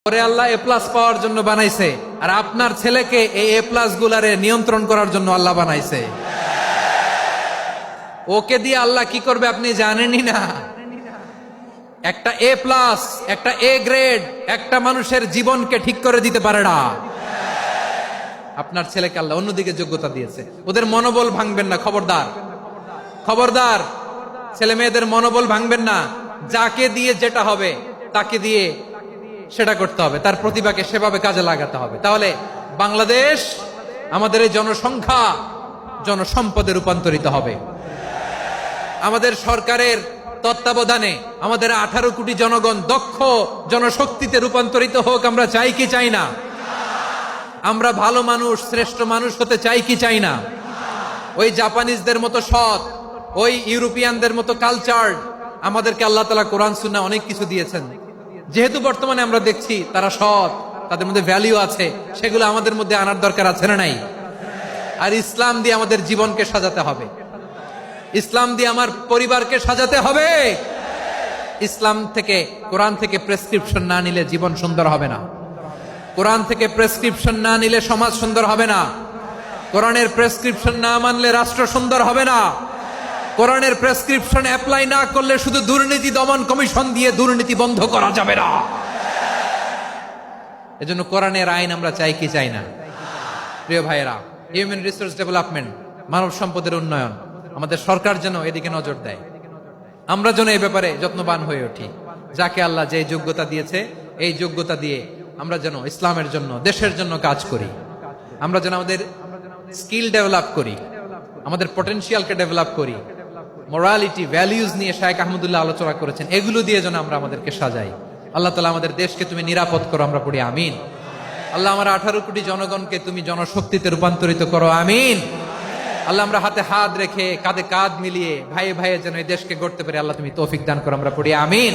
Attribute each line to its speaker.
Speaker 1: পরে আল্লাহ এ প্লাস পাওয়ার জন্য বানাইছে, আর আপনার ছেলেকে এই এ প্লাস গুলারে নিয়ন্ত্রণ করার জন্য আল্লাহ বানাইছে। ওকে দিয়ে আল্লাহ কি করবে আপনি জানেনই না। একটা এ প্লাস, একটা এ গ্রেড একটা মানুষের জীবনকে ঠিক করে দিতে পারে না। আপনার ছেলেকে আল্লাহ অন্যদিকে যোগ্যতা দিয়েছে। ওদের মনোবল ভাঙবেন না, খবরদার খবরদার। ছেলে মেয়েদের মনোবল ভাঙবেন না। যাকে দিয়ে যেটা হবে তাকে দিয়ে সেটা করতে হবে, তার প্রতিভাকে সেভাবে কাজে লাগাতে হবে। তাহলে বাংলাদেশ আমাদের এই জনসংখ্যা জনসম্পদে রূপান্তরিত হবে। আমাদের সরকারের তত্ত্বাবধানে আমাদের 18 কোটি জনগণ দক্ষ জনশক্তিতে রূপান্তরিত হোক, আমরা চাই কি চাই না? আমরা ভালো মানুষ, শ্রেষ্ঠ মানুষ হতে চাই কি চাই না? ওই জাপানিজদের মতো সৎ, ওই ইউরোপিয়ানদের মতো কালচার আমাদেরকে আল্লাহ তাআলা কোরআন সুন্নাহ অনেক কিছু দিয়েছেন। যেহেতু বর্তমানে আমরা দেখছি তারা সৎ, তাদের মধ্যে ভ্যালু আছে, সেগুলো আমাদের মধ্যে আনার দরকার আছে না নাই? আর ইসলাম দিয়ে আমাদের জীবনকে সাজাতে হবে, ইসলাম দিয়ে আমার পরিবারকে সাজাতে হবে। ইসলাম থেকে, কোরআন থেকে প্রেসক্রিপশন না নিলে জীবন সুন্দর হবে না। কোরআন থেকে প্রেসক্রিপশন না নিলে সমাজ সুন্দর হবে না। কোরআনের প্রেসক্রিপশন না মানলে রাষ্ট্র সুন্দর হবে না। কোরআনের প্রেসক্রিপশন অ্যাপ্লাই না করলে শুধু দুর্নীতি দমন কমিশন দিয়ে দুর্নীতি বন্ধ করা যাবে না। এজন্য কোরআনের আইন আমরা চাই কি চাই না? প্রিয় ভাইয়েরা, হিউম্যান রিসোর্স ডেভেলপমেন্ট, মানব সম্পদের উন্নয়ন, আমাদের সরকার যেন এদিকে নজর দেয়। আমরা যেন এই ব্যাপারে যত্নবান হয়ে উঠি। যাকে আল্লাহ যে যোগ্যতা দিয়েছে, এই যোগ্যতা দিয়ে আমরা যেন ইসলামের জন্য, দেশের জন্য কাজ করি। আমরা যেন আমাদের স্কিল ডেভেলপ করি, আমাদের পটেনশিয়ালকে ডেভেলপ করি। মোরালিটি, ভ্যালিউজ নিয়ে শায়েখ আহমদুল্লাহ আলোচনা করেছেন, এগুলো দিয়ে যেন আমরা আমাদেরকে সাজাই। আল্লাহ তাআলা আমাদের দেশকে তুমি নিরাপদ করো, আমরা পড়ি আমিন। আল্লাহ আমার 18 কোটি জনগণকে তুমি জনশক্তিতে রূপান্তরিত করো, আমিন। আল্লাহ আমরা হাতে হাত রেখে, কাঁধে কাঁধ মিলিয়ে, ভাইয়ে ভাইয়ে যেন এই দেশকে গড়তে পারি, আল্লাহ তুমি তৌফিক দান করো, আমরা পড়ি আমিন।